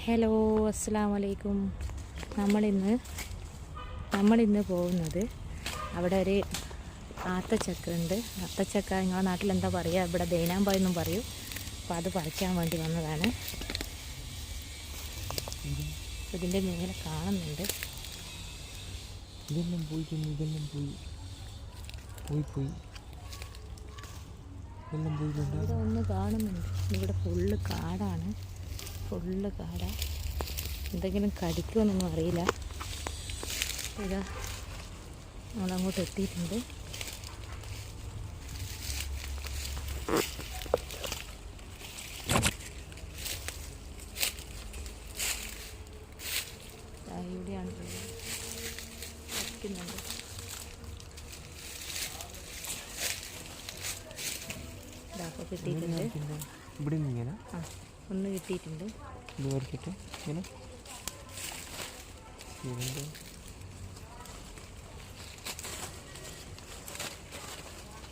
Hello, അസ്സലാമു അലൈക്കും. നമ്മളിന്ന് പോകുന്നത് അവിടെ ഒരു ആത്തച്ചക്ക ഉണ്ട്. ആത്തച്ചക്ക നിങ്ങളുടെ നാട്ടിൽ എന്താ പറയുക? ഇവിടെ ദേനാമ്പായി എന്നും പറയും. അപ്പോൾ അത് പറിക്കാൻ വേണ്ടി വന്നതാണ്. ഇതിൻ്റെ മേലെ കാണുന്നുണ്ട്. ഇവിടെ ഒന്ന് കാണുന്നുണ്ട്. ഇവിടെ ഫുള്ള് കാടാണ്. എന്തെങ്കിലും കടിക്കുമെന്നൊന്നും അറിയില്ല. ഇതാ നമ്മളങ്ങോട്ട് എത്തിയിട്ടുണ്ട്. ഇവിടെയാണ് കടിക്കുന്നുണ്ട്. ഇതാപ്പോൾ കിട്ടിയിട്ടുണ്ട്. ഒന്ന് കിട്ടിയിട്ടുണ്ട്.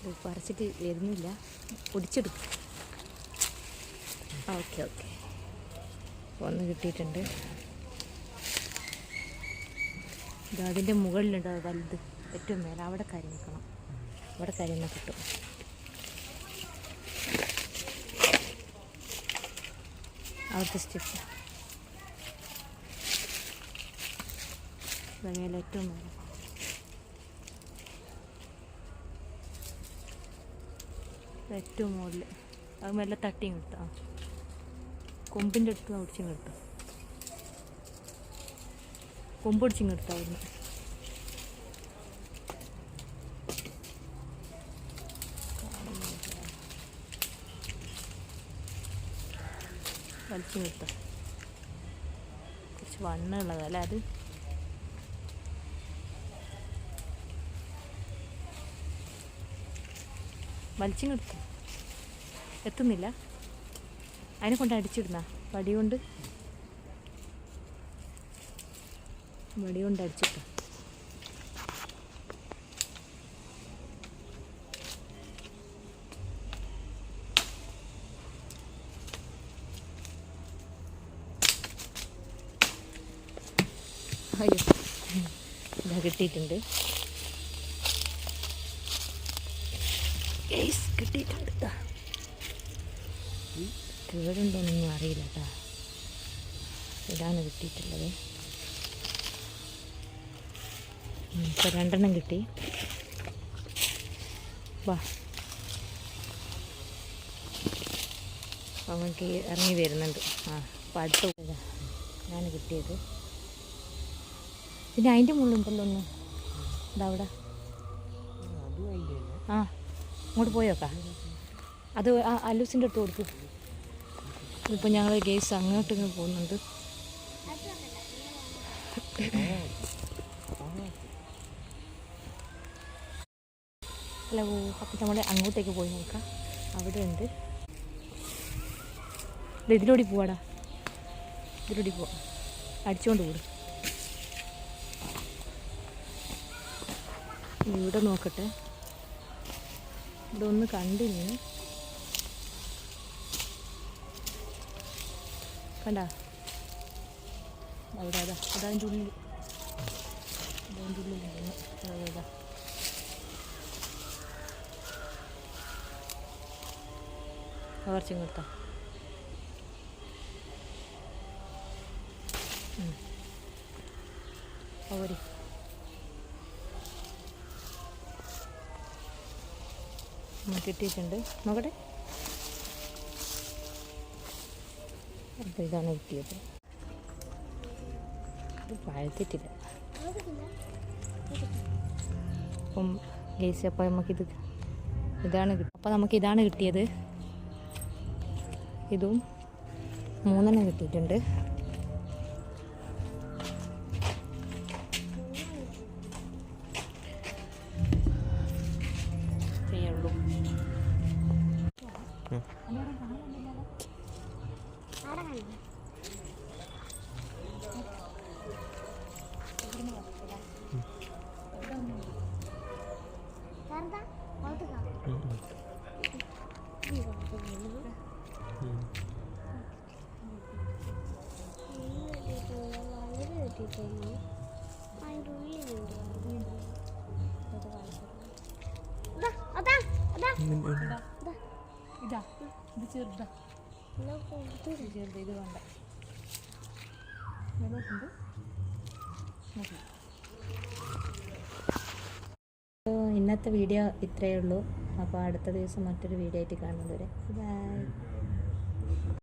ഇത് പറിച്ചിട്ട് വരുന്നില്ല, പൊടിച്ചെടുക്കും. ഓക്കെ ഒന്ന് കിട്ടിയിട്ടുണ്ട്. ഇത് അതിൻ്റെ മുകളിലുണ്ട് വലുത്, ഏറ്റവും മേലെ. അവിടെ കരി നിൽക്കണം, അവിടെ കരിയുന്ന കിട്ടും. അവിടുത്തെ സ്റ്റെപ്പ് മേലെ, ഏറ്റവും മേലെ. ഏറ്റവും മുകളിൽ അത് മെല്ലെ തട്ടിയും കിട്ടാം. കൊമ്പിൻ്റെ അടുത്ത് ഒടിച്ചും കിട്ടും. കൊമ്പൊടിച്ചും കിട്ടാം അവിടുന്ന്. വലിച്ചു നിർത്താം. കുറച്ച് വണ്ണുള്ളതല്ലേ അത്. വലിച്ചു നിർത്തും, എത്തുന്നില്ല. അതിനെ കൊണ്ട് അടിച്ചിടുന്ന വടി കൊണ്ട് അടിച്ചിട്ട. അയ്യോ, ഇതാ കിട്ടിയിട്ടുണ്ട്. കിട്ടിയിട്ടുണ്ട്. കേടുണ്ടോന്നൊന്നും അറിയില്ല കേട്ടോ. ഇതാണ് കിട്ടിയിട്ടുള്ളത്. ഇപ്പോൾ 2 കിട്ടി. വാ, അവർക്ക് ഇറങ്ങി വരുന്നുണ്ട്. അപ്പോൾ അടുത്ത ഇതാണ് കിട്ടിയത്. പിന്നെ അതിൻ്റെ മുള്ളുണ്ടല്ലോ ഒന്ന്, ഇതവിടെ. അങ്ങോട്ട് പോയോക്കാം. അത് അല്ലൂസിൻ്റെ അടുത്ത് കൊടുത്തു. ഇപ്പോൾ ഞങ്ങൾ ഗേസ് അങ്ങോട്ട് പോകുന്നുണ്ട്. ഹലോ, അപ്പം നമ്മൾ അങ്ങോട്ടേക്ക് പോയി നോക്കാം. അവിടെ ഉണ്ട്. ഇതിലൂടെ പോവാടാ, ഇതിലൂടെ പോവാം. അടിച്ചുകൊണ്ട് കൂടും. ഇവിടെ നോക്കട്ടെ. ഇവിടെ ഒന്ന് കണ്ടിരുന്നു. കണ്ടാ അവിടെ അതാതിൻ്റെ ഉള്ളിൽ, അതാ കുറച്ചും കൊടുത്താ. ഓരി കിട്ടിയിട്ടുണ്ട്. നോക്കട്ടെ. അപ്പോൾ ഇതാണ് കിട്ടിയത്. ഇത് പഴുത്തിട്ടില്ല. അപ്പം ഗേസ്, അപ്പോൾ നമുക്കിതാണ് കിട്ടിയത്. ഇതും 3 കിട്ടിയിട്ടുണ്ട്. കിട്ടിയിട്ടുണ്ട്. അതിൻ്റെ ഉള്ളിലുണ്ട്. ഇതാ ഇത് ചെറുതാ, ചെറുത് ഇത് വേണ്ട. ഇന്നത്തെ വീഡിയോ ഇത്രയേ ഉള്ളൂ. അപ്പോൾ അടുത്ത ദിവസം മറ്റൊരു വീഡിയോ ആയിട്ട് കാണുന്നത് വരെ ബൈ.